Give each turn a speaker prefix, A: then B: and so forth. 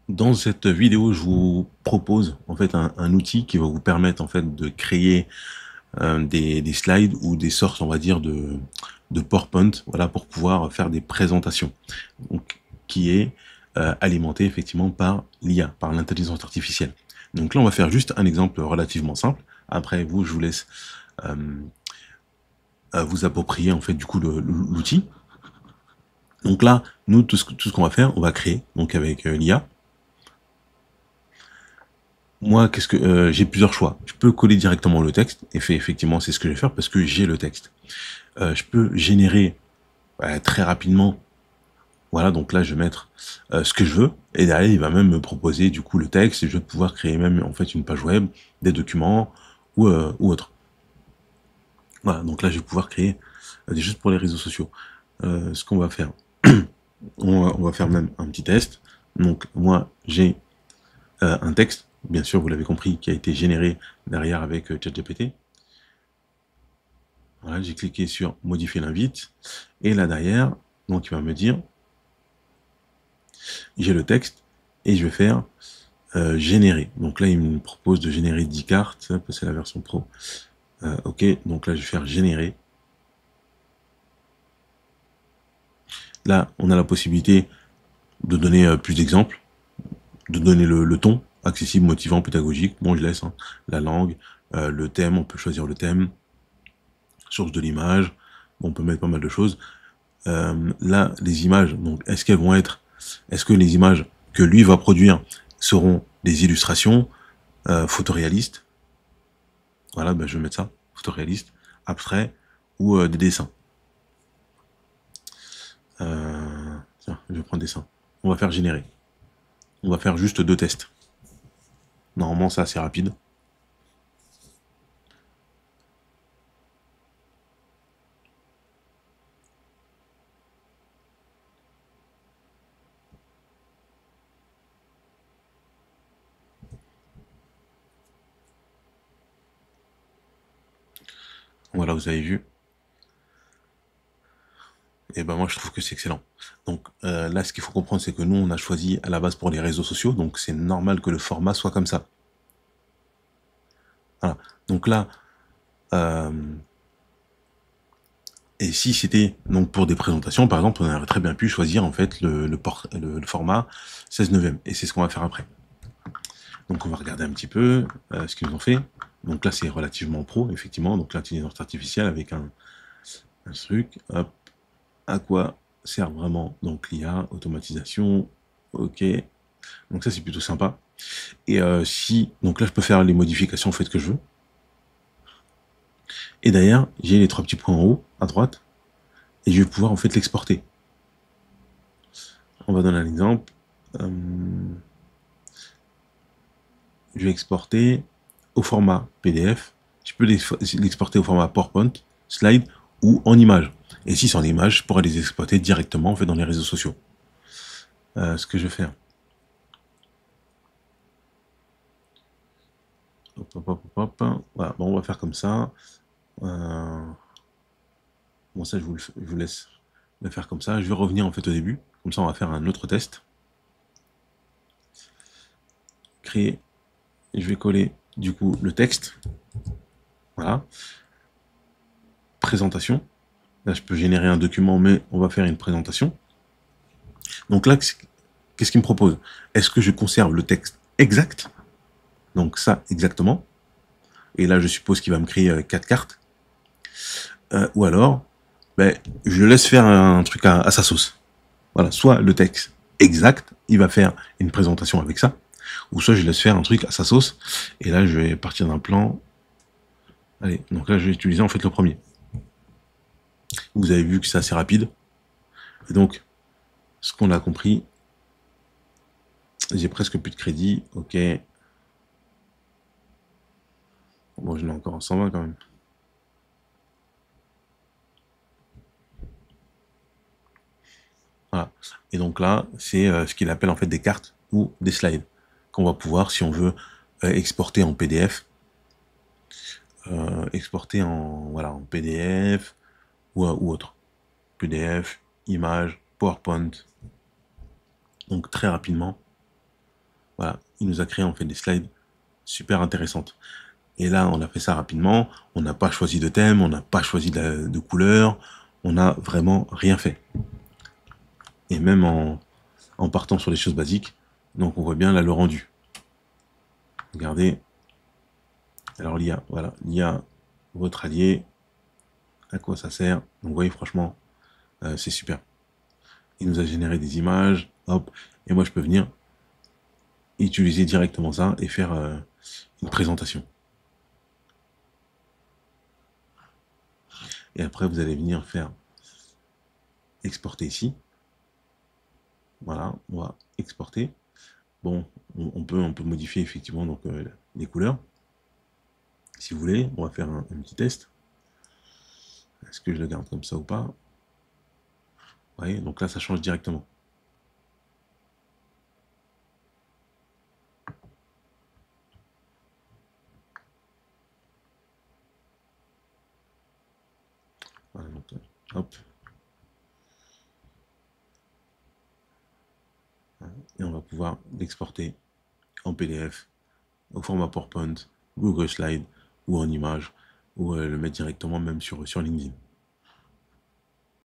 A: Dans cette vidéo, je vous propose en fait un outil qui va vous permettre en fait de créer des slides ou des sortes, on va dire, de PowerPoint, voilà, pour pouvoir faire des présentations. Donc, qui est alimenté effectivement par l'IA, par l'intelligence artificielle. Donc là, on va faire juste un exemple relativement simple. Après, vous, je vous laisse euh, vous approprier en fait du coup l'outil. Donc là, nous, tout ce qu'on va faire, on va créer donc avec l'IA. Moi, qu'est-ce que j'ai plusieurs choix. Je peux coller directement le texte, et effectivement, c'est ce que je vais faire parce que j'ai le texte. Je peux générer très rapidement. Voilà, donc là, je vais mettre ce que je veux, et derrière, il va même me proposer du coup le texte, et je vais pouvoir créer même en fait une page web, des documents ou autre. Voilà, donc là, je vais pouvoir créer des choses pour les réseaux sociaux. Ce qu'on va faire, on va faire même un petit test. Donc moi, j'ai un texte, bien sûr, vous l'avez compris, qui a été généré derrière avec ChatGPT. Voilà, j'ai cliqué sur modifier l'invite. Et là derrière, donc il va me dire, j'ai le texte et je vais faire générer. Donc là, il me propose de générer 10 cartes. C'est la version pro. Ok, donc là, je vais faire générer. Là, on a la possibilité de donner plus d'exemples, de donner le ton accessible, motivant, pédagogique. Bon, je laisse hein, la langue, le thème, on peut choisir le thème, source de l'image. Bon, on peut mettre pas mal de choses. Là, les images, donc est-ce qu'elles vont être, est-ce que les images que lui va produire seront des illustrations photoréalistes? Voilà, ben je vais mettre ça, photoréaliste, abstrait ou des dessins. Tiens, je vais prendre dessin. On va faire générer. On va faire juste 2 tests. Normalement, c'est assez rapide. Voilà, vous avez vu. Et ben moi, je trouve que c'est excellent. Donc là, ce qu'il faut comprendre, c'est que nous, on a choisi à la base pour les réseaux sociaux, donc c'est normal que le format soit comme ça. Voilà. Donc là, euh, et si c'était donc pour des présentations, par exemple, on aurait très bien pu choisir en fait le format 16 neuvième. Et c'est ce qu'on va faire après. Donc on va regarder un petit peu ce qu'ils nous ont fait. Donc là c'est relativement pro, effectivement. Donc l'intelligence artificielle avec un truc. Hop. À quoi sert vraiment donc l'IA, automatisation. Ok. Donc ça c'est plutôt sympa. Et si donc là je peux faire les modifications en fait que je veux. Et derrière j'ai les 3 petits points en haut à droite et je vais pouvoir en fait l'exporter. On va donner un exemple. Euh, je vais exporter au format PDF. Je peux l'exporter au format PowerPoint, slide ou en image. Et si c'est en image, je pourrais les exploiter directement en fait, dans les réseaux sociaux. Ce que je vais faire. Hop, hop, hop, hop, hop. Voilà, bon, on va faire comme ça. Bon, ça, je vous laisse le faire comme ça. Je vais revenir en fait au début. Comme ça, on va faire un autre test. Créer. Et je vais coller du coup le texte. Voilà. Présentation. Là, je peux générer un document, mais on va faire une présentation. Donc là, qu'est-ce qu'il me propose? Est-ce que je conserve le texte exact? Donc ça, exactement. Et là, je suppose qu'il va me créer 4 cartes. Ou alors, ben, je le laisse faire un truc à sa sauce. Voilà, soit le texte exact, il va faire une présentation avec ça, ou soit je laisse faire un truc à sa sauce. Et là, je vais partir d'un plan. Allez, donc là, je vais utiliser en fait le premier. Vous avez vu que c'est assez rapide. Et donc, ce qu'on a compris, j'ai presque plus de crédit. Ok. Bon, je l'ai encore en 120 quand même. Voilà. Et donc là, c'est ce qu'il appelle en fait des cartes ou des slides qu'on va pouvoir, si on veut, exporter en PDF, exporter en voilà en PDF ou autre. PDF, image, PowerPoint. Donc très rapidement. Voilà, il nous a créé en fait des slides super intéressantes. Et là, on a fait ça rapidement, on n'a pas choisi de thème, on n'a pas choisi de couleur, on n'a vraiment rien fait. Et même en partant sur les choses basiques, donc on voit bien là le rendu. Regardez, alors l'IA, voilà, l'IA, votre allié, à quoi ça sert. Donc vous voyez, franchement, c'est super. Il nous a généré des images, hop, et moi je peux venir utiliser directement ça et faire une présentation. Et après, vous allez venir faire exporter ici. Voilà, on va exporter. Bon, on peut modifier effectivement donc, les couleurs. Si vous voulez, on va faire un petit test. Est-ce que je le garde comme ça ou pas? Vous voyez, donc là, ça change directement. Voilà, donc, hop. Et on va pouvoir l'exporter en PDF, au format PowerPoint, Google Slide, ou en image, ou le mettre directement même sur LinkedIn.